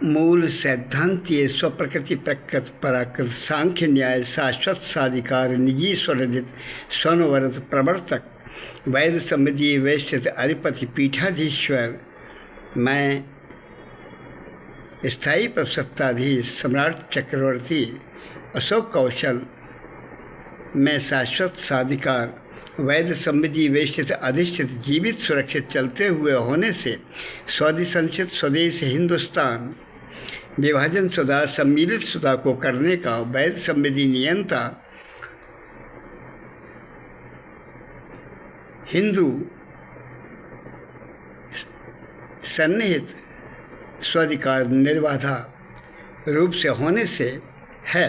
मूल सैद्धांतिक स्वप्रकृति प्रकृत पराकृत सांख्य न्याय शाश्वत साधिकार निजी स्वरदित स्वनवरत प्रवर्तक वैद सम्मदीय वैश्चित अधिपति पीठाधीश्वर मैं स्थायी प्रसत्ताधीश सम्राट चक्रवर्ती अशोक कौशल में शाश्वत साधिकार वैध सम्मति वेष्टित अधिष्ठित जीवित सुरक्षित चलते हुए होने से स्वदिसंचित स्वदेश हिंदुस्तान विभाजन सुधा सम्मिलित सुधा को करने का वैध सम्मति नियंता हिंदू सन्निहित स्वाधिकार निर्बाधा रूप से होने से है।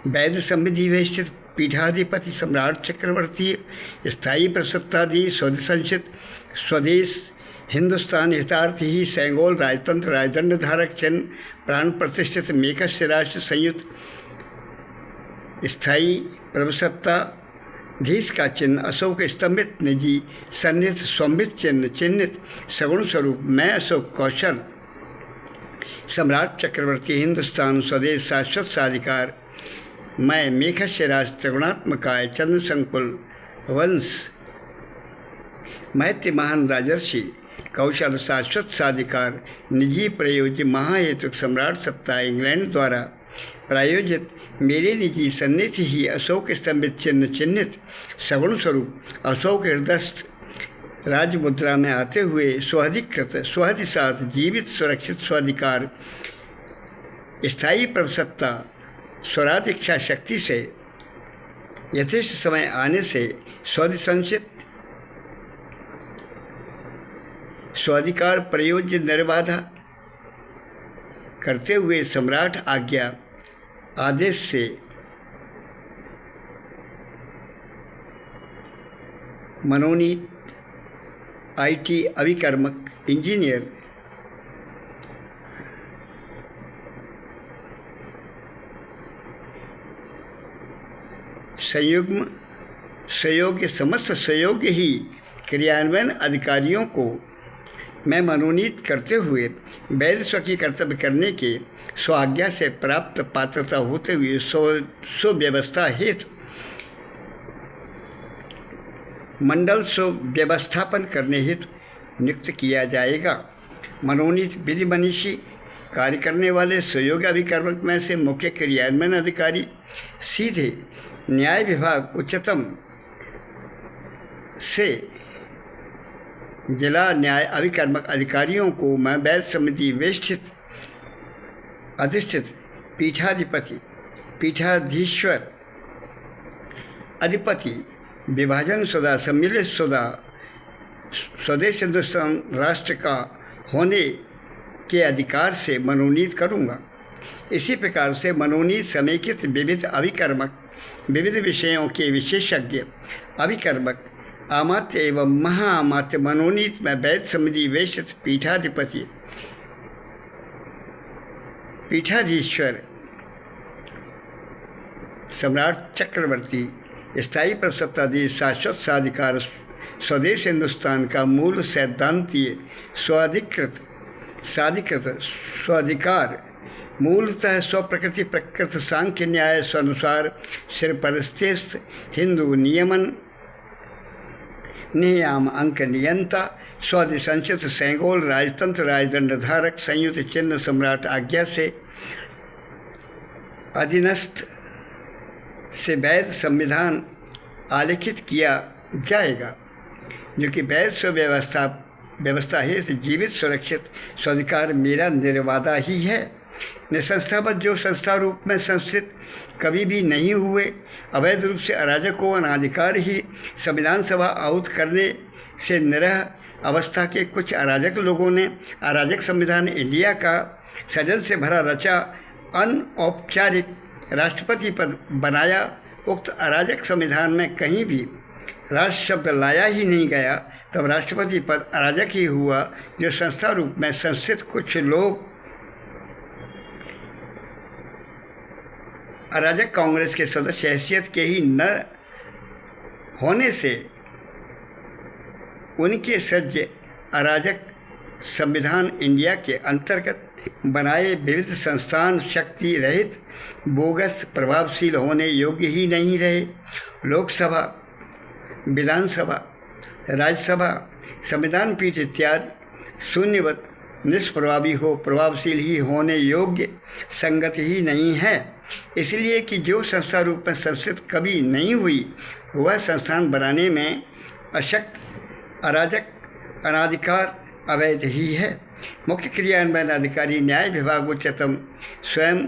वैध सम्मति वेष्टित पीठाधिपति सम्राट चक्रवर्ती स्थायी प्रसत्ताधीश स्वदेशंचित स्वदेश हिंदुस्तान हितार्थी ही सेंगोल राजतंत्र राजदंड धारक चिन्ह प्राण प्रतिष्ठित मेकस्य राष्ट्र संयुक्त स्थायी प्रभुसत्ताधीश का चिन्ह अशोक स्तंभित निजी सन्निहित स्वंभित चिन्ह चिन्हित सगुण स्वरूप मैं अशोक कौशल सम्राट चक्रवर्ती हिंदुस्तान स्वदेश शाश्वत साधिकार मैं मेघस्य राज त्रिगुणात्मकाय चंद्र संकुल वंश मैत्य महान राजर्षि कौशल शाश्वत साधिकार निजी प्रयोज्य महाहेतुक सम्राट सत्ता इंग्लैंड द्वारा प्रायोजित मेरे निजी सन्निधि ही अशोक स्तंभित चिन्ह चिन्हित सगुण स्वरूप अशोक हृदयस्थ राजमुद्रा में आते हुए स्वाधिकृत स्वाधिसात जीवित सुरक्षित स्वाधिकार स्थायी प्रभुसत्ता स्वराज इच्छा शक्ति से यथेष्ट समय आने से स्वदिसंचित स्वाधिकार प्रयोज्य निर्बाधा करते हुए सम्राट आज्ञा आदेश से मनोनीत आईटी अभिकर्मक इंजीनियर संयुग्म सहयोग्य समस्त सहयोग्य ही क्रियान्वयन अधिकारियों को मैं मनोनीत करते हुए वैध स्वकीय कर्तव्य करने के स्वाज्ञा से प्राप्त पात्रता होते हुए सुव्यवस्था हेतु मंडल सुव्यवस्थापन करने हेतु नियुक्त किया जाएगा। मनोनीत विधि मनीषी कार्य करने वाले सहयोगी अभिकर्मक में से मुख्य क्रियान्वयन अधिकारी सीधे न्याय विभाग उच्चतम से जिला न्याय अभिकर्मक अधिकारियों को मैं वैध समिति वेष्टित अधिष्ठित पीठाधिपति पीठाधीश्वर अधिपति विभाजन सुधा सम्मिलित सुधा स्वदेश हिंदुस्तान राष्ट्र का होने के अधिकार से मनोनीत करूँगा। इसी प्रकार से मनोनीत समेकित विविध अभिकर्मक विविध विषयों के विशेषज्ञ अभिकर्मक आमात्य एवं महाआमात्य मनोनीत में वैध समिति वेष्टित पीठाधिपति पीठाधीश्वर सम्राट चक्रवर्ती स्थायी प्रभुसत्ताधीश शाश्वत साधिकार स्वदेश हिंदुस्तान का मूल सैद्धांतिक साधिकृत स्वाधिकार मूलतः स्वप्रकृति प्रकृत सांख्य न्याय स्वानुसार श्री परिस्थित हिंदू नियमन नियम अंक नियंता स्वदिसंचित सेंगोल राजतंत्र राजदंड धारक संयुक्त चिन्ह सम्राट आज्ञा से अधीनस्थ से वैध संविधान आलेखित किया जाएगा, जो कि वैध व्यवस्था हेतु जीवित सुरक्षित स्वाधिकार मेरा निर्वादा ही है। निसंस्थापद जो संस्था रूप में संस्थित कभी भी नहीं हुए अवैध रूप से अराजक को अनाधिकार ही संविधान सभा आहूत करने से निरह अवस्था के कुछ अराजक लोगों ने अराजक संविधान इंडिया का सजन से भरा रचा अनौपचारिक राष्ट्रपति पद बनाया। उक्त अराजक संविधान में कहीं भी राष्ट्र शब्द लाया ही नहीं गया, तब राष्ट्रपति पद अराजक ही हुआ। जो संस्था रूप में संस्थित कुछ लोग अराजक कांग्रेस के सदस्य हैसियत के ही न होने से उनके सज्ज अराजक संविधान इंडिया के अंतर्गत बनाए विविध संस्थान शक्ति रहित, बोगस, प्रभावशील होने योग्य ही नहीं रहे। लोकसभा, विधानसभा, राज्यसभा, संविधान पीठ इत्यादि शून्यवत, निष्प्रभावी हो, प्रभावशील ही होने योग्य, संगत ही नहीं है। इसलिए कि जो संस्था रूप में संस्थित कभी नहीं हुई, वह संस्थान बनाने में अशक्त, अराजक, अनाधिकार, अवैध ही है। मुख्य क्रियान्वयन अधिकारी न्याय विभाग उच्चतम स्वयं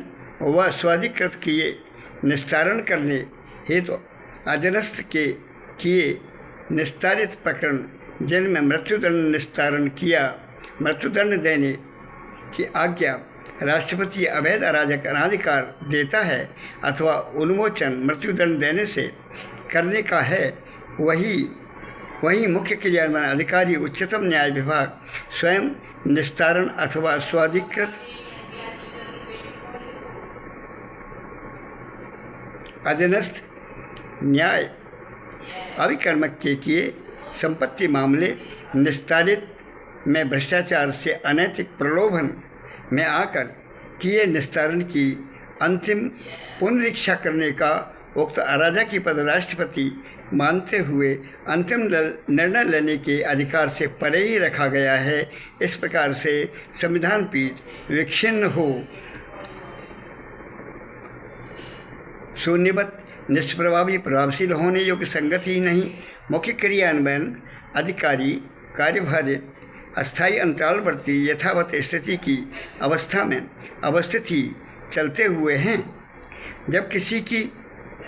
व स्वाधिकृत किए निस्तारण करने हेतु अधीनस्थ के किए निस्तारित प्रकरण जिनमें मृत्युदंड निस्तारण किया, मृत्युदंड देने की आज्ञा राष्ट्रपति अवैध, अराजक, अनाधिकार देता है अथवा उन्मोचन मृत्युदंड देने से करने का है, वही मुख्य क्रियान्वयन अधिकारी उच्चतम न्याय विभाग स्वयं निस्तारण अथवा स्वाधिकृत अधीनस्थ न्याय अभिकर्मक के किए संपत्ति मामले निस्तारित में भ्रष्टाचार से अनैतिक प्रलोभन में आकर किए निस्तारण की अंतिम पुनरीक्षा करने का उक्त अराजकी पद राष्ट्रपति मानते हुए अंतिम निर्णय लेने के अधिकार से परे ही रखा गया है। इस प्रकार से संविधान पीठ विच्छिन्न हो, शून्यवत, निष्प्रभावी, प्रभावशील होने योग्य, संगत ही नहीं, मुख्य क्रियान्वयन अधिकारी कार्यभारित, अस्थायी, अंतरालवर्ती, यथावत स्थिति की अवस्था में अवस्थित ही चलते हुए हैं। जब किसी की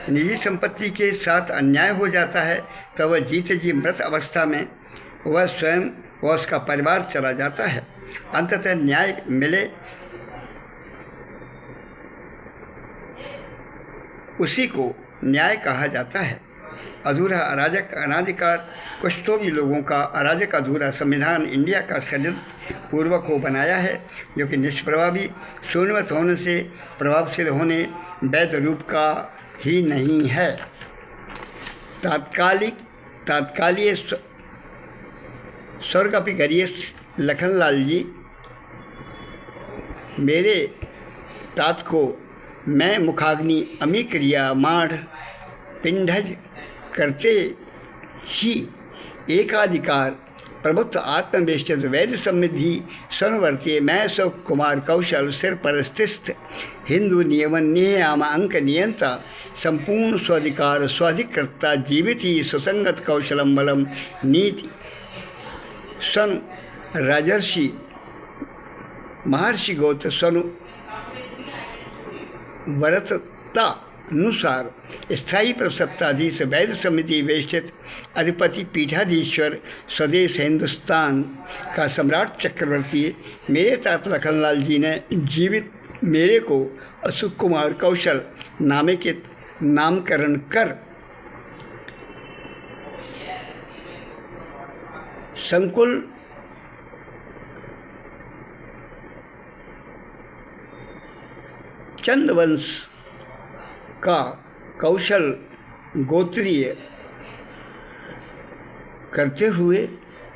निजी संपत्ति के साथ अन्याय हो जाता है तब वह जीते जी मृत अवस्था में वह स्वयं व उसका परिवार चला जाता है। अंततः न्याय मिले उसी को न्याय कहा जाता है। अधूरा, अराजक, अनाधिकार, कुछ तो भी लोगों का अराजक, अधूरा संविधान इंडिया का षड्यंत्र पूर्वक हो बनाया है, जो कि निष्प्रभावी, शून्यवत होने से प्रभावशील होने, वैध रूप का ही नहीं है। तात्कालीय स्वर्गपि गरीयस लखनलाल जी, मेरे तात को मैं मुखाग्नि अमी क्रिया माढ़ पिंडज करते ही एकाधिकार प्रभुत्व आत्मवेष्टित वैध समृद्धि स्वनुवर्तीय मैं सुख कुमार कौशल सिर पर स्थित हिंदू नियमन नियम अंक नियंता संपूर्ण स्वाधिकार स्वाधिकृता जीवित ही सुसंगत कौशलम बलम नीति सन राजर्षि महर्षि गोत्र सनु वरतता अनुसार स्थायी प्रसत्ताधीश वैध समिति वेष्टित अधिपति पीठाधीश्वर स्वदेश हिंदुस्तान का सम्राट चक्रवर्ती मेरे तात लखनलाल जी ने जीवित मेरे को अशोक कुमार कौशल नामित नामकरण कर संकुल चंदवंश का कौशल गोत्रीय करते हुए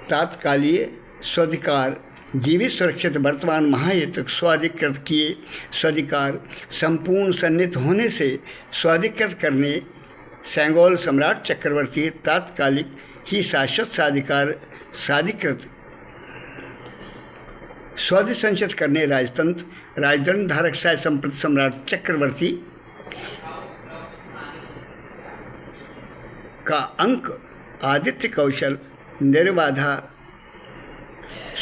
तात्कालीय स्वाधिकार जीवित सुरक्षित वर्तमान महायुतक स्वाधिकृत किए स्वाधिकार संपूर्ण सन्निहित होने से स्वाधिकृत करने सेंगोल सम्राट चक्रवर्ती तात्कालिक ही शाश्वत साधिकार साधिकृत स्वाधि संचित करने राजतंत्र राजदंड धारक शाह संप्रत सम्राट चक्रवर्ती का अंक आदित्य कौशल निर्बाधा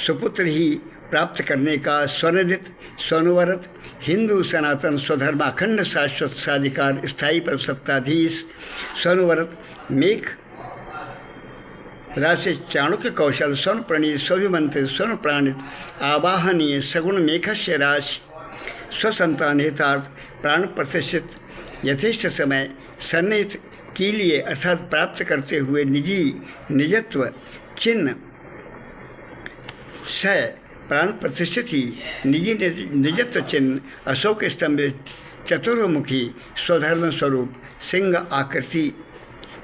सुपुत्र ही प्राप्त करने का स्वनिधित स्वनुवरत हिंदू सनातन स्वधर्म अखंड शाश्वत साधिकार स्थायी पर सत्ताधीश स्वनुवरत मेघ राशि चाणुक्य कौशल स्वर्ण प्रणीत स्वभिमंत्रित स्वर्ण प्राणित आवाहनीय सगुण मेघस्य राशि स्वसंतान हितार्थ प्राण प्रतिष्ठित यथेष्ट समय सन्निहित के लिए अर्थात प्राप्त करते हुए निजत्व चिन्ह स प्राण प्रतिष्ठित ही निजी निजत्व चिन्ह अशोक स्तंभ चतुर्मुखी स्वधर्म स्वरूप सिंह आकृति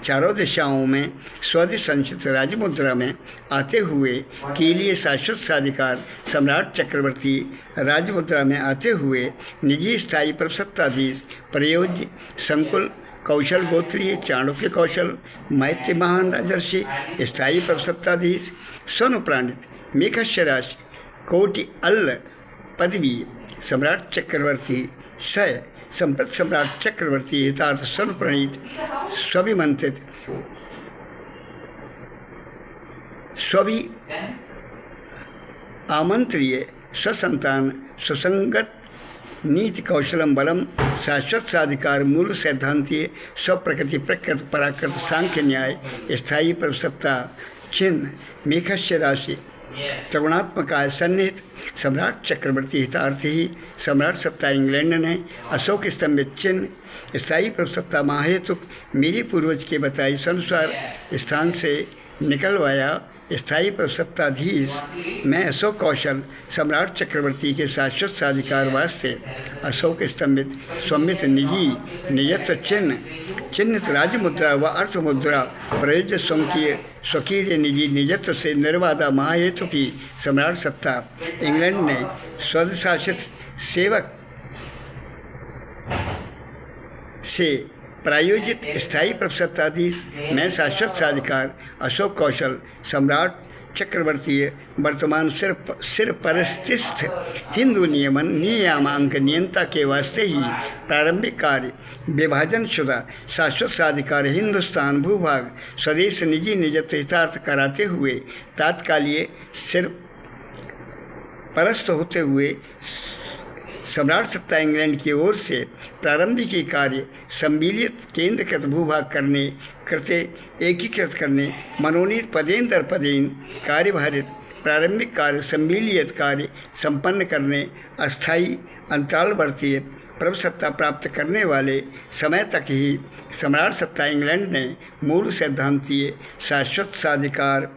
चारों दिशाओं में स्वदेश संचित राजमुद्रा में आते हुए कीलीय शाश्वत साधिकार सम्राट चक्रवर्ती राजमुद्रा में आते हुए निजी स्थायी प्रसत्ताधीश प्रयोज्य संकुल कौशल गोत्रीय चाणक्य कौशल मैत्य महान राजर्षि स्थायी प्रसत्ताधीश स्वनुप्राणित मेघस्य राशि कोटि अल्ल पदवी सम्राट चक्रवर्ती सय संप्रत सम्राट चक्रवर्ती हितार्थ स्वप्रणीत स्वभिमंत्रित स्वभि आमंत्रीय स्वसंतान सुसंगत नीति कौशलम बलम शाश्वत साधिकार मूल सैद्धांतीय स्वप्रकृति प्रकृत पराकृत सांख्य न्याय स्थायी प्रसत्ता चिन्ह मेघस्य राशि त्रिगुणात्मकाय सन्निहित सम्राट चक्रवर्ती हितार्थ ही सम्राट सत्ता इंग्लैंड ने अशोक स्तंभित चिन्ह स्थायी प्रसत्ता माहेतुक मेरे पूर्वज के बताई अनुसार स्थान से निकलवाया स्थायी प्रसत्ताधीश मैं अशोक कौशल सम्राट चक्रवर्ती के शाश्वत साधिकार वास्ते अशोक स्तंभित स्वमित निजी नियत चिन्हित राजमुद्रा व अर्थमुद्रा प्रयोज्य स्वकीय स्वकीय निजी निजत्व से निर्वादा महाहेतु की सम्राट सत्ता इंग्लैंड ने स्वशासित सेवक से प्रायोजित स्थायी प्रसत्ताधीश में शाश्वत साधिकार अशोक कौशल सम्राट चक्रवर्ती वर्तमान सिर परिस्थित हिंदू नियमन नियामांक नियंता के वास्ते ही प्रारंभिक कार्य विभाजन शुदा शाश्वत साधिकार हिंदुस्तान भूभाग स्वदेश निजी निजत्व हितार्थ कराते हुए तात्कालीय सिर परस्त होते हुए सम्राट सत्ता इंग्लैंड की ओर से प्रारंभिक कार्य सम्मिलित केंद्रकृत भूभाग करते एकीकृत करने मनोनीत पदेन दर पदेन कार्यभारित प्रारंभिक कार्य सम्मिलित कार्य संपन्न करने अस्थायी अंतरालवर्तीय प्रभुसत्ता प्राप्त करने वाले समय तक ही सम्राट सत्ता इंग्लैंड ने मूल सैद्धांतीय शाश्वत साधिकार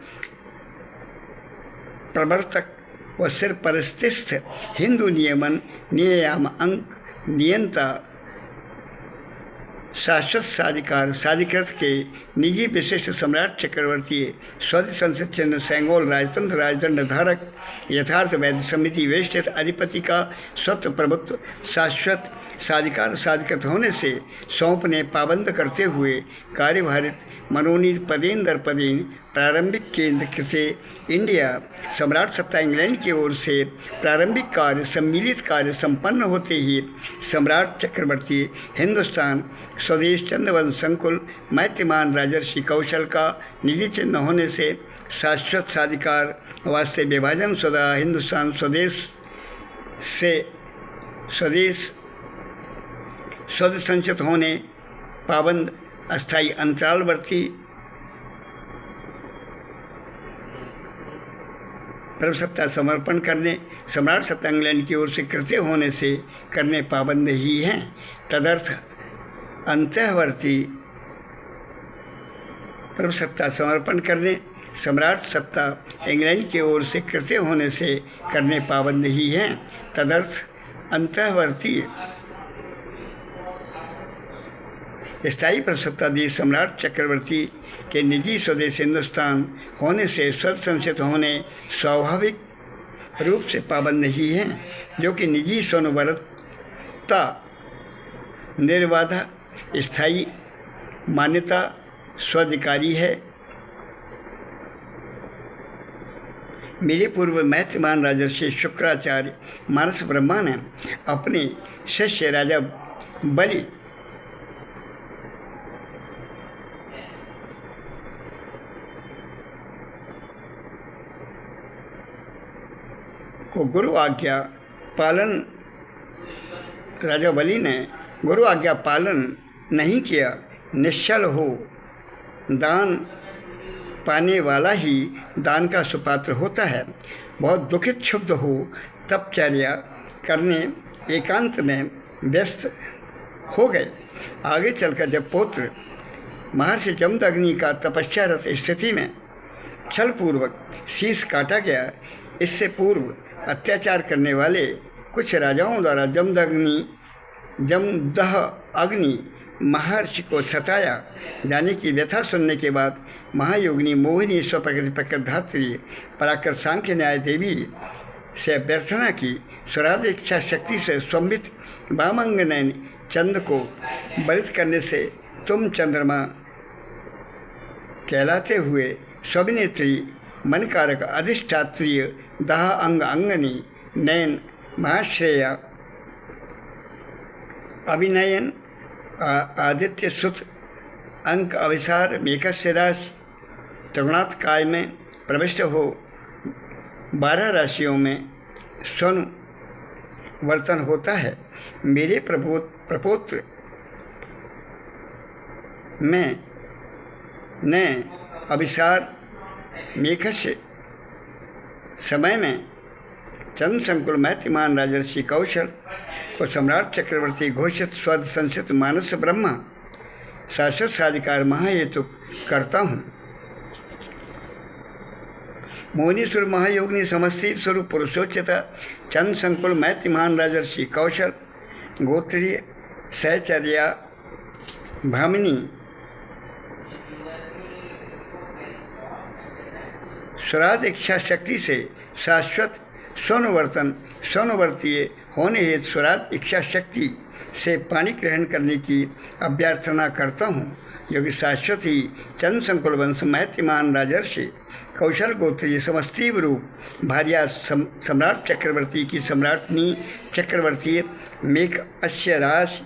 प्रवर्तक व सिर परिस्थित हिंदू नियमन नियम अंक नियंता शाश्वत साधिकार साधिकृत के निजी विशिष्ट सम्राट चक्रवर्ती स्वद संसद चिन्ह सेंगोल राजतंत्र राजदंड धारक यथार्थ वैध समिति वेष्टित अधिपति का स्वत्व प्रभुत्व शाश्वत साधिकार साधिकृत होने से सौंपने पाबंद करते हुए कार्यभारित मनोनीत पदेन दर पदेन प्रारंभिक केंद्र कृते इंडिया सम्राट सत्ता इंग्लैंड की ओर से प्रारंभिक कार्य सम्मिलित कार्य संपन्न होते ही सम्राट चक्रवर्ती हिंदुस्तान स्वदेश चंद्रवंश संकुल मैत्रीमान राजर्षि कौशल का निजी चिन्ह होने से शाश्वत साधिकार वास्ते विभाजन शुदा हिंदुस्तान स्वदेश स्वद संचित होने पाबंद अस्थायी अंतरालवर्ती प्रभुसत्ता समर्पण करने सम्राट सत्ता इंग्लैंड की ओर से कृत्य होने से करने पाबंद ही हैं। तदर्थ अंतःवर्ती प्रभुसत्ता समर्पण करने सम्राट सत्ता इंग्लैंड की ओर से कृत्य होने से करने पाबंद ही हैं। तदर्थ अंतःवर्ती स्थायी प्रसत्ताधीश सम्राट चक्रवर्ती के निजी स्वदेश हिंदुस्तान होने से स्वद संचित होने स्वाभाविक रूप से पाबंद ही हैं, जो कि निजी स्वनुवरता निर्बाधा स्थायी मान्यता स्वाधिकारी है। मेरे पूर्व मैत्रीमान राजर्षि शुक्राचार्य मानस ब्रह्मा ने अपने शिष्य राजा बलि को गुरु आज्ञा पालन राजा बलि ने गुरु आज्ञा पालन नहीं किया। निश्चल हो दान पाने वाला ही दान का सुपात्र होता है। बहुत दुखित क्षुब्ध हो तपचर्या करने एकांत में व्यस्त हो गए। आगे चलकर जब पुत्र महर्षि जमदग्नि का तपस्यारत स्थिति में छलपूर्वक शीश काटा गया, इससे पूर्व अत्याचार करने वाले कुछ राजाओं द्वारा जमदह अग्नि महर्षि को सताया जाने की व्यथा सुनने के बाद महायोगिनी मोहिनी स्वप्रकृति प्रकृतधात्री पराकर सांख्य न्याय देवी से अभ्यर्थना की। स्वराज इच्छा शक्ति से स्वमित वामंग नयन चंद्र को वरित करने से तुम चंद्रमा कहलाते हुए स्वभिनेत्री मन कारक अधिष्ठात्रीय दाह अंग अंगनी नयन महाश्रेया अभिनयन आदित्य सुत अंक अविसार मेघस्य राशि त्रिगुणात् काय में प्रविष्ट हो 12 राशियों में स्वनु वर्तन होता है। मेरे प्रपोत्र में ने अभिसार मेघस्य समय में चंद्र संकुल मैत्रिमान राजर्षि कौशल को सम्राट चक्रवर्ती घोषित स्वद संसित मानस ब्रह्मा शाश्वत साधिकार महाहेतु करता हूँ। मोहनीश्वर महायोगिनी समस्ती स्वरूप पुरुषोच्चता चंद्र संकुल मैत्रिमान राजर्षि कौशल गोत्रीय सहचर्या भामिनी स्वराज इच्छा शक्ति से शाश्वत स्वनुवर्तीय होने हेतु स्वराज इच्छा शक्ति से पानी ग्रहण करने की अभ्यर्थना करता हूँ, जो कि शाश्वत ही चंद्र संकुल वंश मैत्रिमान राजर्षि कौशल गोत्रीय समस्तीव रूप भार्या सम्राट चक्रवर्ती की सम्राटनी चक्रवर्ती मेघ अश्यराश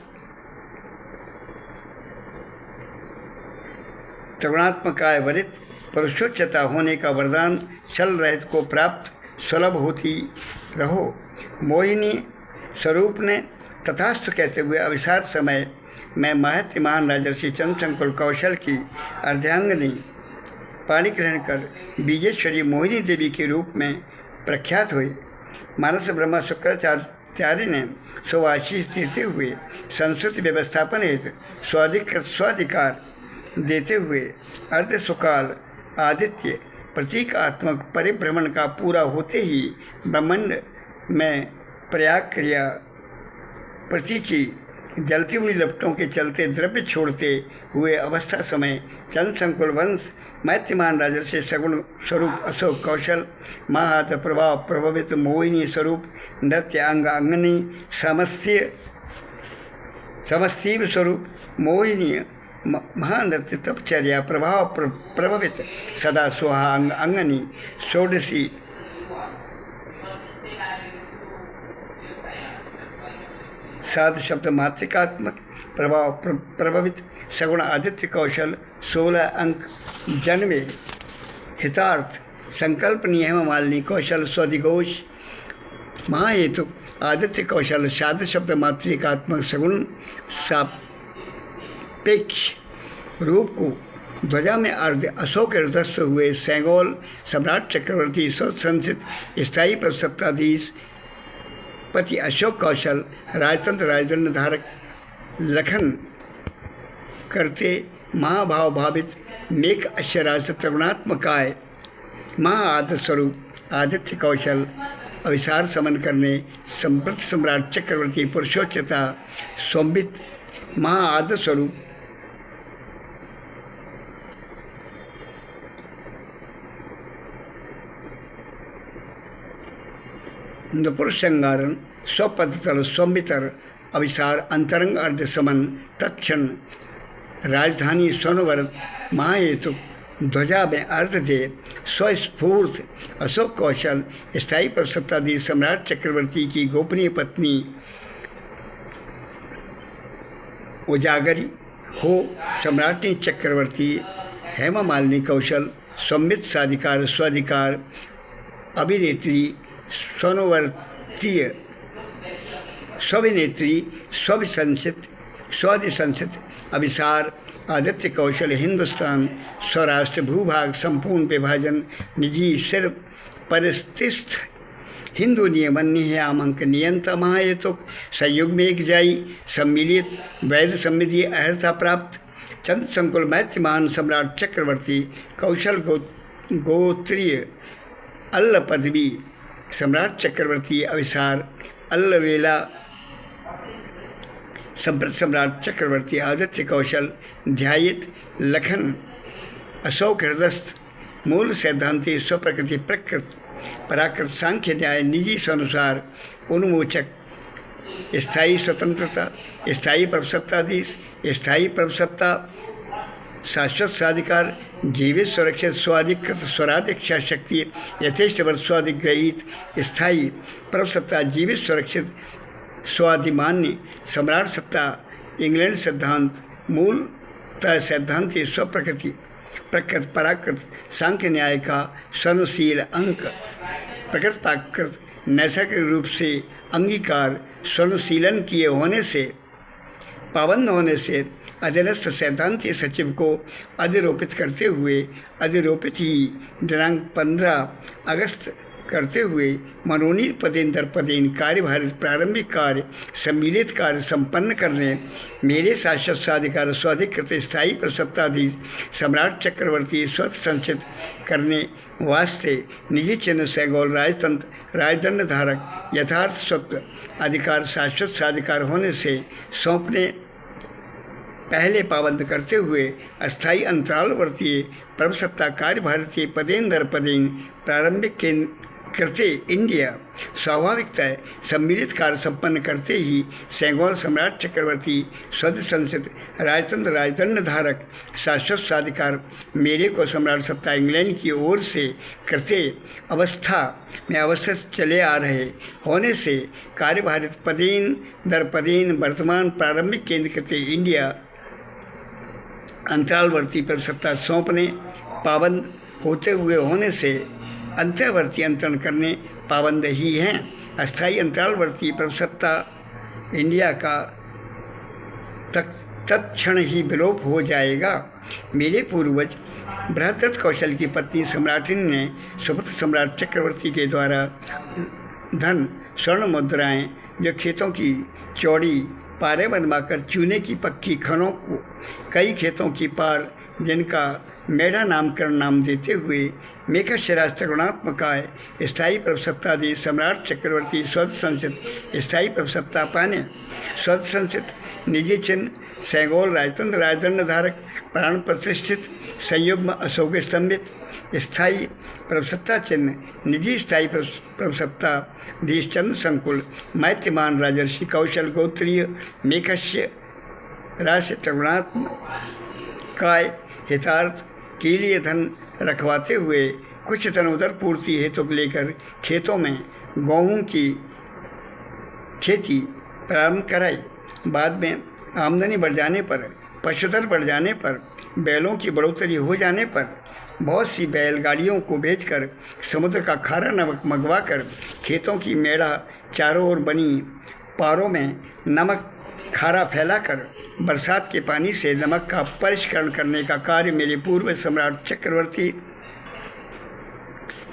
त्रिगुणात्मकाय वरित पुरुषोच्चता होने का वरदान छल रहित को प्राप्त सुलभ होती रहो। मोहिनी स्वरूप ने तथास्तु कहते हुए अविसार समय में महत्मान राजर्षि चंद्र संकुल कौशल की अर्धांगिनी पाणी ग्रहण कर बीजेश्वरी मोहिनी देवी के रूप में प्रख्यात हुई। मानस ब्रह्मा शुक्राचार्य ने स्वआशीष देते हुए संस्कृत व्यवस्थापन हेतु स्वाधिकार देते हुए अर्ध सुकाल आदित्य प्रतीकात्मक परिभ्रमण का पूरा होते ही ब्रह्मांड में प्रयाग क्रिया प्रतीची जलती हुई लपटों के चलते द्रव्य छोड़ते हुए अवस्था समय चंद्र संकुल वंश मैत्रिमान राजर्षि सगुण स्वरूप अशोक कौशल महात प्रभाव प्रभावित मोहिनी स्वरूप नृत्य अंग अंगनी समस्तीव स्वरूप मोहिनी महानृत्य तपचर्या प्रभाव प्रभावित सदा सुहा अंग अंगनी षोडशी साध शब्द मातृकात्मक प्रभाव प्रभावित सगुण आदित्य कौशल 16 अंक जन्मे हितार्थ संकल्प नियम मालिनी कौशल स्वधिघोष महाहेतु आदित्य कौशल साध शब्द मातृकात्मक सगुण सापेक्ष रूप को ध्वजा में अर्ध अशोक हृदयस्थ हुए सेंगोल सम्राट चक्रवर्ती संसित स्थायी पर सत्ताधीश पति अशोक कौशल राजतंत्र राजदंड धारक लखन करते महाभाव भावित मेघ अश्वराज त्रिगुणात्मकाय महाआद्य स्वरूप आदित्य कौशल अविसार समन करने संप्रत सम्राट चक्रवर्ती पुरुषोच्चता सोम्बित महाआद्य स्वरूप नुपुर संगारण स्वपथतल स्वमितर अविसार अंतरंग अर्ध समन तत्क्षण राजधानी सोनवरत महाहेतु ध्वजा में अर्ध दे स्वस्फूर्त अशोक कौशल स्थायी पर सत्ताधीश सम्राट चक्रवर्ती की गोपनीय पत्नी उजागरी हो सम्राटनी चक्रवर्ती हेमा मालिनी कौशल सम्मित साधिकार स्वाधिकार अभिनेत्री स्वनुवर्तीय स्वभिनेत्री स्वादिसंसित अभिसार आदित्य कौशल हिंदुस्तान स्वराष्ट्र भूभाग संपूर्ण विभाजन निजी सिर्फ परिस्थित हिंदू नियमन नियामक नियंता महाहेतुक संयुग में एक जाई सम्मिलित वैध सम्मिति अहर्ता प्राप्त चंद्र संकुल मैत्रिमान सम्राट चक्रवर्ती कौशल गोत्रीय अल्ल पदवी सम्राट चक्रवर्ती अविसार अल्लवेला संप्रत सम्राट चक्रवर्ती आदित्य कौशल ध्यायित लखन अशोक हृदस्थ मूल सैद्धांतिक स्वप्रकृति प्रकृत पराकृत सांख्य न्याय निजी स्वानुसार उन्मोचक स्थायी स्वतंत्रता स्थायी प्रभुसत्ताधीश स्थायी प्रभुसत्ता शाश्वत स्वाधिकार जीवित सुरक्षित स्वाधिकृत स्वराधिक्षा शक्ति यथेष्ट वर्ष स्वाधिग्रहित स्थायी प्रभुसत्ता जीवित सुरक्षित स्वाधिमान्य सम्राट सत्ता इंग्लैंड सिद्धांत मूलतः सैद्धांतिक स्वप्रकृति प्रकृत पराकृत सांख्य न्याय का स्वनुशील अंक प्रकृत प्राकृत नैसर्गिक रूप से अंगीकार स्वनुशीलन किए होने से पाबंद होने से अधीनस्थ सैद्धांतिक सचिव को अधिरोपित करते हुए अधिरोपित ही दिनांक 15 अगस्त करते हुए मनोनीत पदेन दर पदेन कार्यभारित प्रारंभिक कार्य सम्मिलित कार्य संपन्न करने मेरे शाश्वत स्वाधिकार स्वाधिकृत स्थायी प्रसत्ताधीश सम्राट चक्रवर्ती स्वतः संचित करने वास्ते निजी चिन्ह सैगोल राजतंत्र राजदंड धारक यथार्थ स्वत्व अधिकार शाश्वत स्वाधिकार होने से सौंपने पहले पाबंद करते हुए अस्थायी अंतरालवर्तीय प्रभुसत्ता कार्यभारतीय पदेन दर पदेन प्रारंभिक करते इंडिया स्वाभाविकतः सम्मिलित कार्य संपन्न करते ही सेंगोल सम्राट चक्रवर्ती स्वतः संचित राजतंत्र राजदंड धारक शाश्वत स्वाधिकार मेरे को सम्राट सत्ता इंग्लैंड की ओर से करते अवस्था में अवस्थित चले आ रहे होने से कार्यभारित पदेन दर पदेन वर्तमान प्रारंभिक केंद्र करते इंडिया अंतरालवर्ती प्रभुसत्ता सौंपने पाबंद होते हुए होने से अंतर्वर्ती अंतरण करने पाबंद ही हैं। अस्थायी अंतरालवर्ती प्रभुसत्ता इंडिया का तत्क्षण ही विलोप हो जाएगा। मेरे पूर्वज बृहदत्त कौशल की पत्नी सम्राटिनी ने सुपुत्र सम्राट चक्रवर्ती के द्वारा धन स्वर्ण मुद्राएं जो खेतों की चौड़ी पारे बनवाकर चूने की पक्की खनों को कई खेतों की पार जिनका मेढ़ा नामकरण नाम देते हुए मेघशिराज त्रिगुणात्मकाय स्थायी प्रभुसत्ताधीश सम्राट चक्रवर्ती स्वतः संचित स्थायी प्रभुसत्ता पाने स्वतः संचित निजी चिन्ह सैगोल राजतंत्र राजदंड धारक प्राण प्रतिष्ठित संयुग्म अशोक स्तंभित स्थायी प्रभुसत्ता चिन्ह निजी स्थायी प्रभुसत्ता धीश चंद्र संकुल मैत्रिमान राजर्षि कौशल गोत्रीय मेघस्य राशि त्रिगुणात्म काय हितार्थ के लिए धन रखवाते हुए कुछ धन उधर पूर्ति हेतु लेकर खेतों में गेहूं की खेती प्रारंभ कराई। बाद में आमदनी बढ़ जाने पर पशुधन बढ़ जाने पर बैलों की बढ़ोतरी हो जाने पर बहुत सी बैलगाड़ियों को भेजकर समुद्र का खारा नमक मंगवाकर खेतों की मेढ़ा चारों ओर बनी पारों में नमक खारा फैलाकर बरसात के पानी से नमक का परिष्करण करने का कार्य मेरे पूर्व सम्राट चक्रवर्ती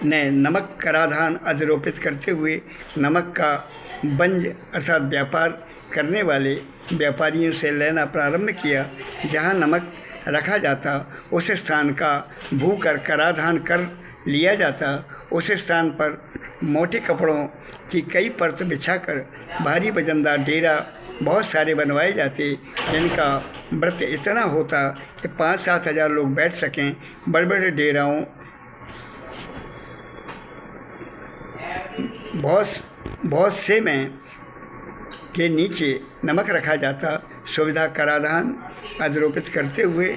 ने नमक कराधान अधिरोपित करते हुए नमक का बंज अर्थात व्यापार करने वाले व्यापारियों से लेना प्रारंभ किया। जहाँ नमक रखा जाता उस स्थान का भू कर कराधान कर लिया जाता। उस स्थान पर मोटे कपड़ों की कई परत बिछाकर भारी वजनदार डेरा बहुत सारे बनवाए जाते, जिनका व्रत इतना होता कि 5-7 हज़ार लोग बैठ सकें। बड़े बड़े डेराओं बहुत से में के नीचे नमक रखा जाता। सुविधा कराधान अधिरोपित करते हुए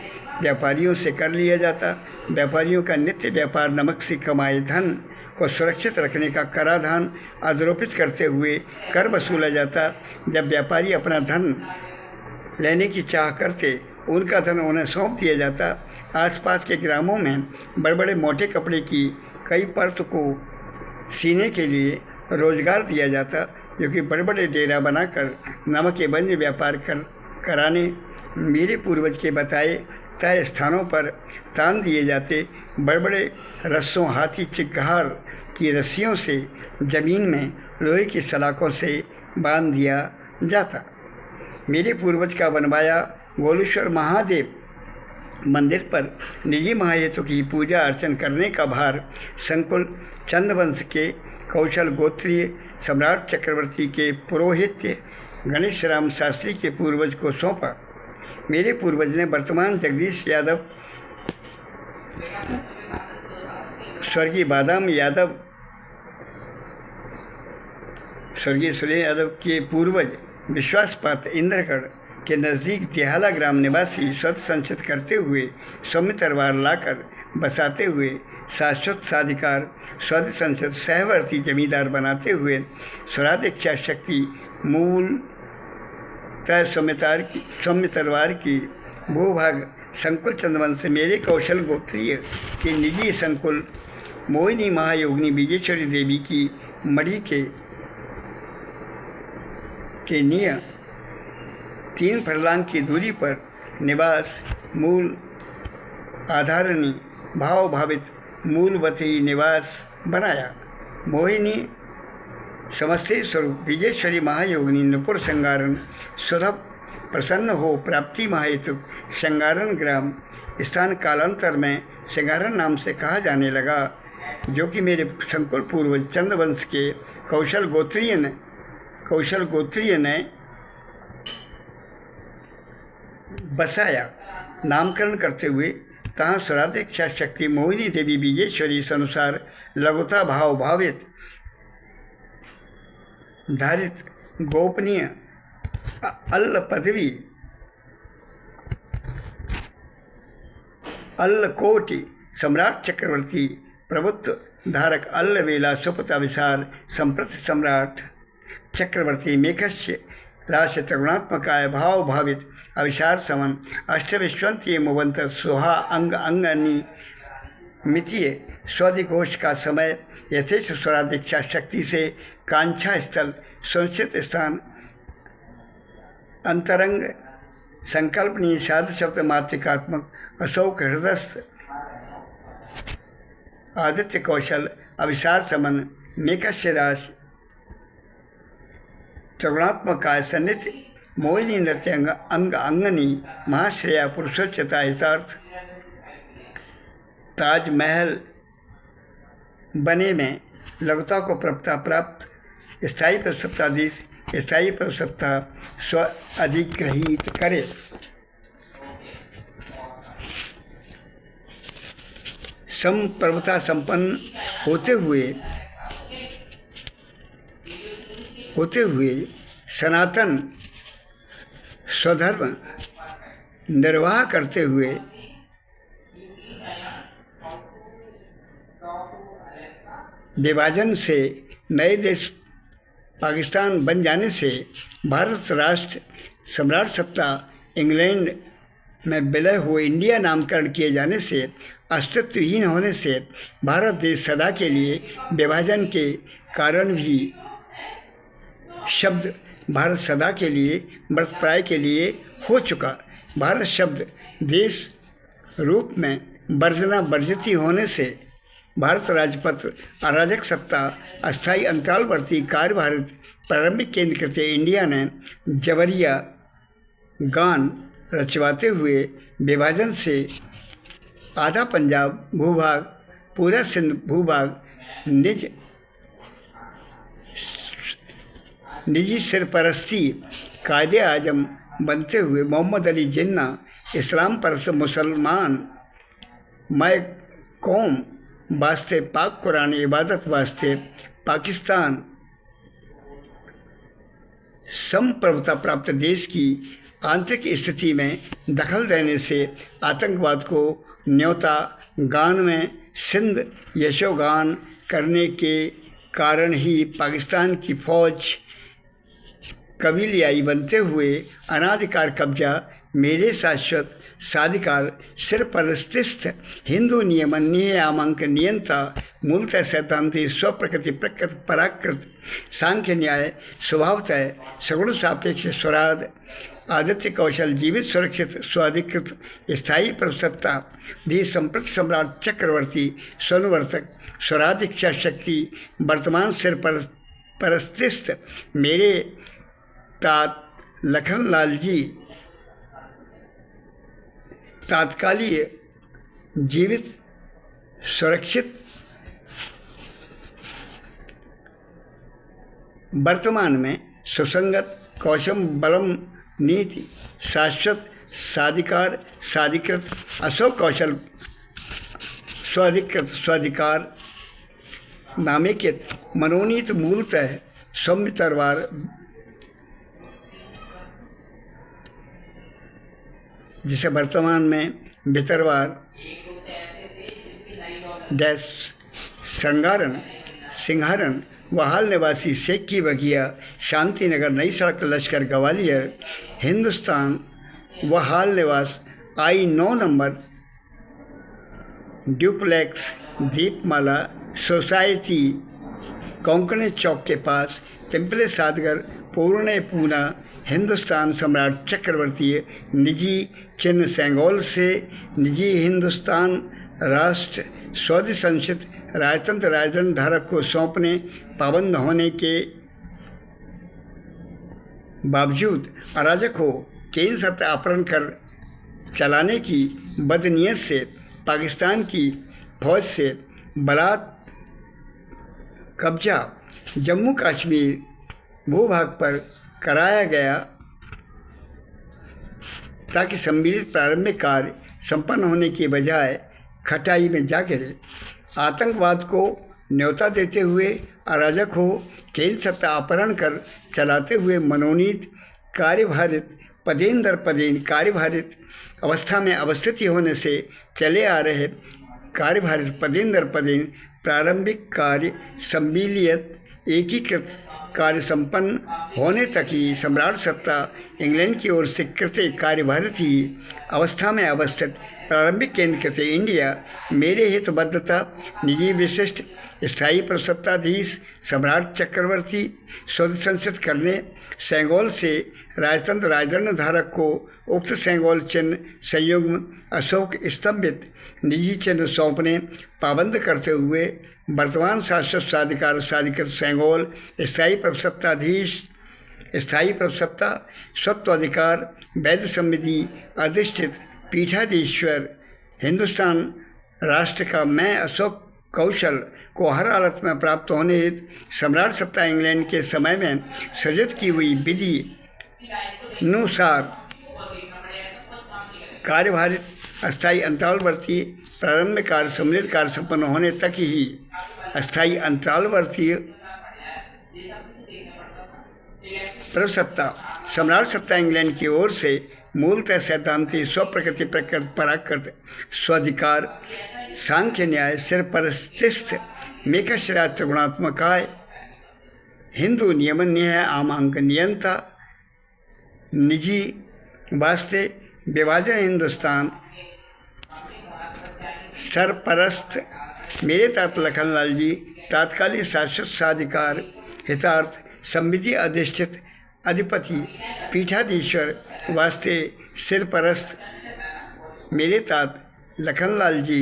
व्यापारियों से कर लिया जाता। व्यापारियों का नित्य व्यापार नमक से कमाए धन को सुरक्षित रखने का कराधान अधिरोपित करते हुए कर वसूला जाता। जब व्यापारी अपना धन लेने की चाह करते उनका धन उन्हें सौंप दिया जाता। आसपास के ग्रामों में बड़े बड़े मोटे कपड़े की कई परत को सीने के लिए रोजगार दिया जाता, जो कि बड़े बड़े डेरा बनाकर नमक के बंज व्यापार कराने मेरे पूर्वज के बताए तय स्थानों पर तान दिए जाते। बड़े बड़े रस्सों हाथी चिक्कहार की रस्सियों से जमीन में लोहे की सलाखों से बांध दिया जाता। मेरे पूर्वज का बनवाया गोलेश्वर महादेव मंदिर पर निजी महाहेतु की पूजा अर्चन करने का भार संकुल चंद्रवंश के कौशल गोत्रीय सम्राट चक्रवर्ती के पुरोहित्य गणेश राम शास्त्री के पूर्वज को सौंपा। मेरे पूर्वज ने वर्तमान जगदीश यादव, स्वर्गीय बादाम यादव, स्वर्गीय सुरेश यादव के पूर्वज विश्वास पात्र इंद्रगढ़ के नज़दीक तिहाला ग्राम निवासी स्वत संचित करते हुए सौम्य तरवार लाकर बसाते हुए शाश्वत साधिकार स्वत संचित सहवर्ती जमींदार बनाते हुए स्वराज इच्छा शक्ति मूल तय सौम्य तरवार की भूभाग संकुल चंद्रवंश से मेरे कौशल गोत्रीय के निजी संकुल मोहिनी महायोगिनी विजेश्वरी देवी की मढ़ी के निय 3 फरलांग की दूरी पर निवास मूल आधारणी भाव भावित मूलवती निवास बनाया। मोहिनी समस्ते स्वरूप विजेश्वरी महायोगिनी नुपुर संगारण सुलभ प्रसन्न हो प्राप्ति महाहेतु संगारण ग्राम स्थान कालांतर में संगारण नाम से कहा जाने लगा, जो कि मेरे संकुल पूर्वज चंद्रवंश के कौशल गोत्रीय ने बसाया। नामकरण करते हुए तहाँ स्वराज इच्छा शक्ति मोहिनी देवी विजेश्वरी इस अनुसार लघुता भाव भावित धारित गोपनीय अल्ल पदवी अल्लकोटि सम्राट चक्रवर्ती प्रभुत्व धारक अल्लवेला सुपता विसार संप्रति सम्राट चक्रवर्ती मेघस्य राशि त्रिगुणात्मकाय भाव भावित अविशार समन अष्टविश्वंतीय मुवंतर सुहा अंग अंगनी मितीय स्वधिघोष का समय यथेच स्वरादीक्षा शक्ति से कांक्षा स्थल सुनिश्चित स्थान अंतरंग संकल्पनीय साध शब्द मातृकात्मक अशोक हृदयस्थ आदित्य कौशल अविशार समन मेघस्य राशि त्रिगुणात्मक काय सन्निधि मोहिनी नृत्य अंग अंगनी महाश्रेया पुरुषोच्चता हितार्थ ताजमहल बने में लघुता को प्रभुता प्राप्त स्थायी प्रसप्ताधीश स्थायी प्रसप्ता स्व अधिग्रहित करे। संप्रभुता संपन्न होते हुए सनातन स्वधर्म निर्वाह करते हुए विभाजन से नए देश पाकिस्तान बन जाने से भारत राष्ट्र सम्राट सत्ता इंग्लैंड में विलय हुए इंडिया नामकरण किए जाने से अस्तित्वहीन होने से भारत देश सदा के लिए विभाजन के कारण भी शब्द भारत सदा के लिए मृतप्राय के लिए हो चुका। भारत शब्द देश रूप में वर्जती होने से भारत राजपत्र अराजक सत्ता अस्थायी अंतरालवर्ती कार्य भारत प्रारंभिक केंद्र करते इंडिया ने जबरिया गान रचवाते हुए विभाजन से आधा पंजाब भूभाग पूरा सिंध भूभाग निजी सरपरस्ती कायदे आजम बनते हुए मोहम्मद अली जिन्ना इस्लाम परस्त मुसलमान मैं कौम वास्ते पाक कुरान इबादत वास्ते पाकिस्तान संप्रभुता प्राप्त देश की आंतरिक स्थिति में दखल देने से आतंकवाद को न्योता गान में सिंध यशोगान करने के कारण ही पाकिस्तान की फौज कबीलियाई बनते हुए अनाधिकार कब्जा मेरे शाश्वत साधिकार सिर परस्थित हिंदू नियमन नियामक नियंता मूलतः सैद्धांतिक स्वप्रकृति प्रकृति पराकृत सांख्य न्याय स्वभावतः सगुण सापेक्ष स्वराद आदित्य कौशल जीवित सुरक्षित स्वाधिकृत स्थायी प्रसत्ता धी संप्रत सम्राट चक्रवर्ती स्वनुवर्तक स्वराधिक्षा शक्ति वर्तमान सिर परस्थित मेरे तात लखनलाल जी तात्कालीय जीवित सुरक्षित वर्तमान में सुसंगत कौशम बलम नीति शाश्वत साधिकार साधिकृत अशोक कौशल स्वाधिकृत स्वाधिकार नामिकित मनोनीत मूलतः सौम्य तरवार जिसे वर्तमान में बेतरवार डैश श्रृंगारण सिंहारण वहाल निवासी शेख की बगिया शांति नगर नई सड़क लश्कर ग्वालियर हिंदुस्तान वहाल निवास I9 नंबर ड्यूप्लेक्स दीपमाला सोसाइटी कोंकणी चौक के पास पिंपले सादगर पुणे पूना हिंदुस्तान सम्राट चक्रवर्ती निजी चिन्ह सेंगोल से निजी हिंदुस्तान राष्ट्र स्वदेश संचित राजतंत्र राजदंड धारक को सौंपने पाबंद होने के बावजूद अराजक हो केंद्र सत्ता अपहरण कर चलाने की बदनीयत से पाकिस्तान की फौज से बलात् कब्जा जम्मू कश्मीर भूभाग पर कराया गया ताकि सम्मिलित प्रारंभिक कार्य संपन्न होने के बजाय खटाई में जा गिरे। आतंकवाद को न्योता देते हुए अराजक हो केंद्र सत्ता अपहरण कर चलाते हुए मनोनीत कार्यभारित पदेन दर पदेन कार्यभारित अवस्था में अवस्थित होने से चले आ रहे कार्यभारित पदेन दर पदेन प्रारंभिक कार्य सम्मिलित एकीकृत कार्य संपन्न होने तक ही सम्राट सत्ता इंग्लैंड की ओर से कृत्य कार्यभारित ही अवस्था में अवस्थित प्रारंभिक केंद्र कृत्य इंडिया मेरे हितबद्धता निजी विशिष्ट स्थायी प्रसत्ताधीश सम्राट चक्रवर्ती स्वदेश संचित करने सेंगोल से राजतंत्र राजदंड धारक को उक्त सेंगोल चिन्ह संयुग्म अशोक स्तंभित निजी चिन्ह सौंपने पाबंद करते हुए वर्तमान शाश्वत साधिकार साधिकृत सेंगोल स्थायी प्रसत्ताधीश स्थायी प्रसत्ता स्वत्वाधिकार वैध समिति अधिष्ठित पीठाधीश्वर हिंदुस्तान राष्ट्र का मैं अशोक कौशल को हर हालत में प्राप्त होने हेतु सम्राट सत्ता इंग्लैंड के समय में सृजित की हुई विधि अनुसार कार्यभारित अस्थायी अंतरालवर्ती प्रारंभिक कार्य सम्मिलित कार्य संपन्न होने तक ही अस्थायी अंतरालवर्ती प्रसत्ता सम्राट सत्ता इंग्लैंड की ओर से मूलतः सैद्धांतिक स्वप्रकृति प्रकृत पराकृत स्वाधिकार सांख्य न्याय सिर परस्थित मेघश्रा त्रिगुणात्मकाय हिंदू नियमन न्याय आमांक नियंता निजी वास्ते विभाजन हिंदुस्तान सरपरस्त मेरे तात लखनलाल जी तात्कालिक शाश्वत साधिकार हितार्थ समिति अधिष्ठित अधिपति पीठाधीश्वर वास्ते सिरपरस्त मेरे तात लखनलाल जी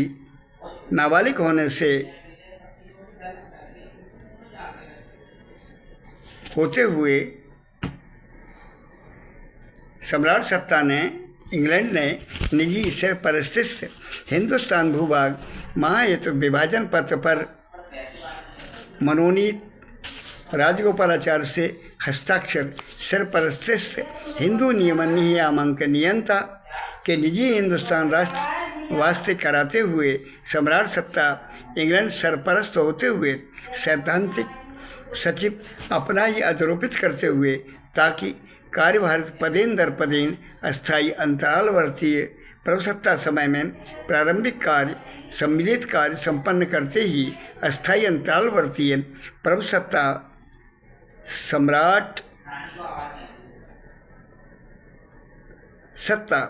नाबालिग होने से होते हुए सम्राट सत्ता ने इंग्लैंड ने निजी सिरपरस्तित हिंदुस्तान भूभाग महाहेतु विभाजन पत्र पर मनोनीत राजगोपालाचार्य से हस्ताक्षर सिरपरस्तित हिंदू नियमन नियामक नियंता के निजी हिंदुस्तान राष्ट्र वास्ते कराते हुए सम्राट सत्ता इंग्लैंड सरपरस्त होते हुए सैद्धांतिक सचिव अपना ही अध्यारोपित करते हुए ताकि कार्यभारित पदेन दर पदेन अस्थायी अंतरालवर्तीय प्रभुसत्ता समय में प्रारंभिक कार्य सम्मिलित कार्य संपन्न करते ही अस्थायी अंतरालवर्तीय प्रभुसत्ता सम्राट सत्ता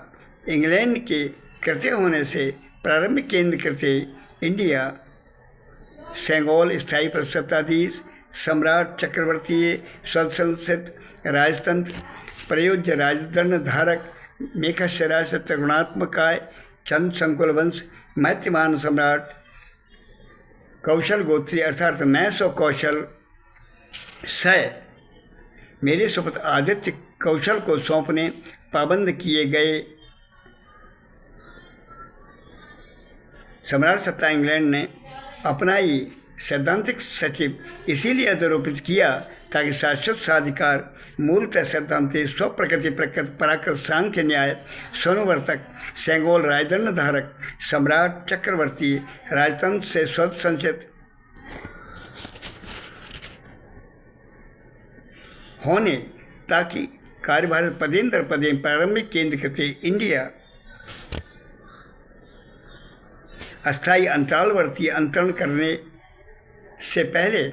इंग्लैंड के कृत्य होने से प्रारंभिक केंद्र कृत्य इंडिया सेंगोल स्थायी प्रभुसत्ताधीश सम्राट चक्रवर्ती स्वसंसित राजतंत्र प्रयोज्य राजदंड धारक मेघश्रा त्रिगुणात्मकाय चंद संकुल वंश मैत्रीमान सम्राट कौशल गोत्री अर्थात मैं सो कौशल सय मेरे सुपुत्र आदित्य कौशल को सौंपने पाबंद किए गए। सम्राट सत्ता इंग्लैंड ने अपना ही सैद्धांतिक सचिव इसीलिए अध्यारोपित किया ताकि शाश्वत साधिकार मूलतः सिद्धांति स्वप्रकृति प्रकृति पराकृत सांख्य न्याय स्वनुवर्तक सेंगोल राजदंड धारक सम्राट चक्रवर्ती राजतंत्र से स्वत संचित होने ताकि कार्यभार पदेन दर पदेन प्रारंभिक केंद्र कृते इंडिया अस्थायी अंतरालवर्ती अंतरण करने से पहले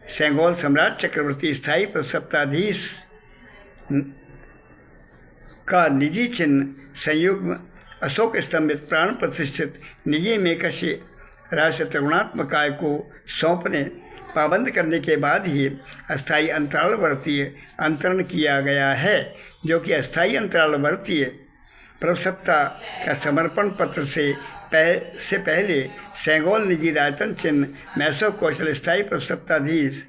सेंगोल सम्राट चक्रवर्ती स्थायी सत्ताधीश का निजी चिन्ह संयुग्म अशोक स्तंभित प्राण प्रतिष्ठित निजी मेकशी राष्ट्र त्रिगुणात्मक काय को सौंपने पाबंद करने के बाद ही अस्थायी अंतरालवर्तीय अंतरण किया गया है, जो कि अस्थायी अंतरालवर्तीय प्रभुसत्ता का समर्पण पत्र से पहले सेंगोल निजी राजतंत्र चिन्ह मैसो कौशल स्थायी प्रभुसत्ताधीश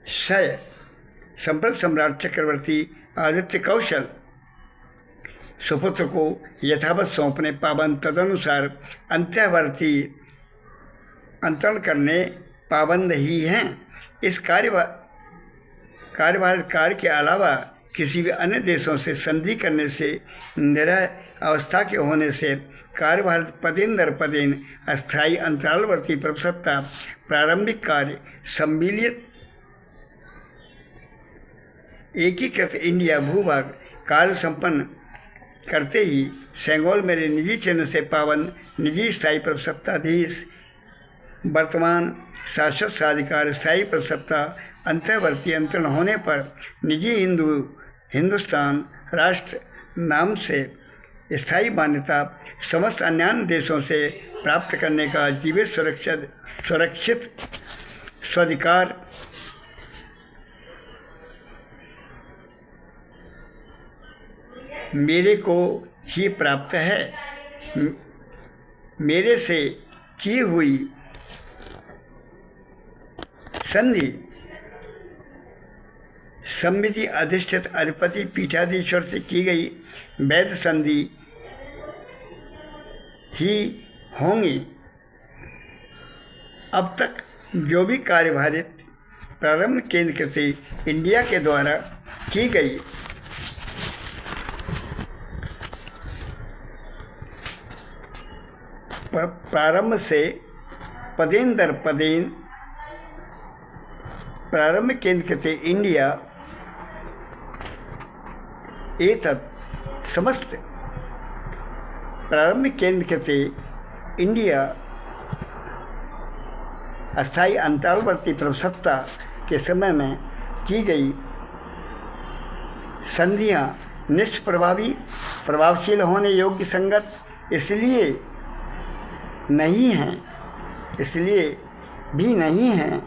शय संप्रत सम्राट चक्रवर्ती आदित्य कौशल सुपुत्र को यथावत सौंपने पाबंद, तदनुसार अंत्यावर्ती अंतरण करने पाबंद ही हैं। इस कार्यभार कार्य के अलावा किसी भी अन्य देशों से संधि करने से निरह अवस्था के होने से कार्यभार पदेन दर पदेन अस्थायी अंतरालवर्ती प्रभुसत्ता प्रारंभिक कार्य सम्मिलित एकीकृत इंडिया भूभाग कार्य संपन्न करते ही सेंगोल मेरे निजी चिन्ह से पाबंद निजी स्थायी प्रभुसत्ताधीश वर्तमान शाश्वत साधिकार स्थायी प्रभुसत्ता अंतर्वर्ती अंतरण होने पर निजी हिंदुस्तान राष्ट्र नाम से स्थायी मान्यता समस्त अन्य देशों से प्राप्त करने का जीवित सुरक्षित स्वाधिकार मेरे को ही प्राप्त है। मेरे से की हुई संधि समिति अधिष्ठित अधिपति पीठाधीश्वर से की गई वैध संधि ही होंगी। अब तक जो भी कार्यभारित प्रारंभ केंद्र से इंडिया के द्वारा की गई प्रारंभ से पदेन दर पदेन प्रारंभ केंद्र से इंडिया एतत् समस्त प्रारंभिक केंद्र से इंडिया अस्थायी अंतरालवर्ती प्रभुसत्ता के समय में की गई संधियां निष्प्रभावी प्रभावशील होने योग्य संगत इसलिए भी नहीं हैं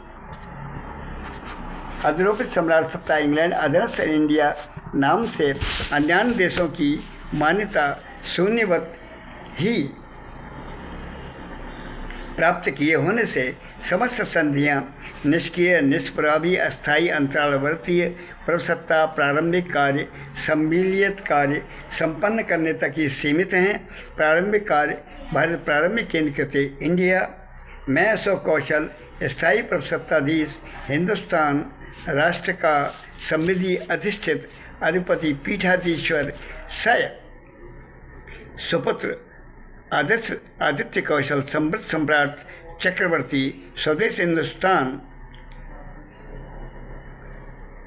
अधिरोपित सम्राट सत्ता इंग्लैंड अधीनस्थ इंडिया नाम से अन्य देशों की मान्यता शून्यवत ही प्राप्त किए होने से समस्त संधियां निष्क्रिय निष्प्रभावी अस्थायी अंतरालवर्तीय प्रभुसत्ता प्रारंभिक कार्य सम्मिलित कार्य संपन्न करने तक ही सीमित हैं। प्रारंभिक कार्य भारत प्रारंभिक केंद्र से इंडिया मैं अशोक कौशल स्थायी प्रभुसत्ताधीश हिंदुस्तान राष्ट्र का समृद्धि अधिष्ठित अधिपति पीठाधीश्वर सय सुपुत्र आदित्य कौशल समृद्ध सम्राट चक्रवर्ती स्वदेश हिंदुस्तान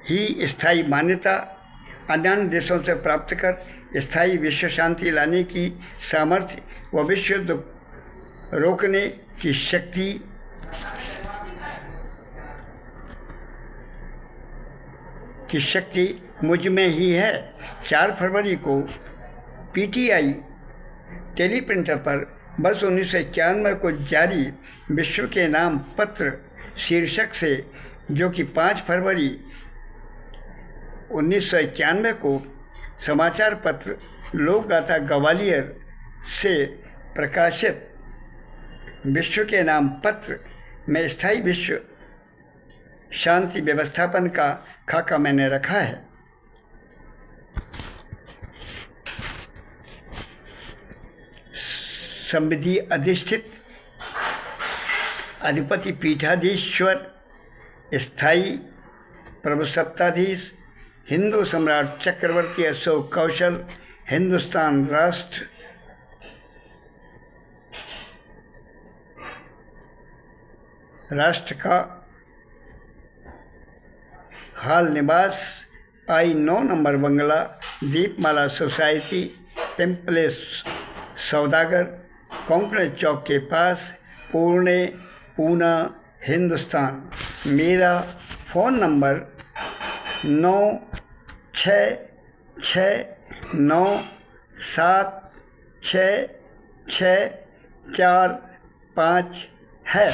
ही स्थायी मान्यता अन्य देशों से प्राप्त कर स्थायी विश्व शांति लाने की सामर्थ्य व विश्व युद्ध रोकने की शक्ति मुझ में ही है। 4 फरवरी को पीटीआई टेलीप्रिंटर पर वर्ष 1991 को जारी विश्व के नाम पत्र शीर्षक से, जो कि 5 फरवरी 1991 को समाचार पत्र लोकगाथा ग्वालियर से प्रकाशित विश्व के नाम पत्र में स्थायी विश्व शांति व्यवस्थापन का खाका मैंने रखा है। समृद्धि अधिष्ठित अधिपति पीठाधीश्वर स्थायी प्रभु सप्ताधीश हिंदू सम्राट चक्रवर्ती अशोक कौशल, हिंदुस्तान राष्ट्र का हाल निवास I9 नंबर बंगला, दीपमाला सोसाइटी, पिंपले सौदागर, कोंकण चौक के पास, पुणे, पूना, हिंदुस्तान। मेरा फ़ोन नंबर 96697664 5 है।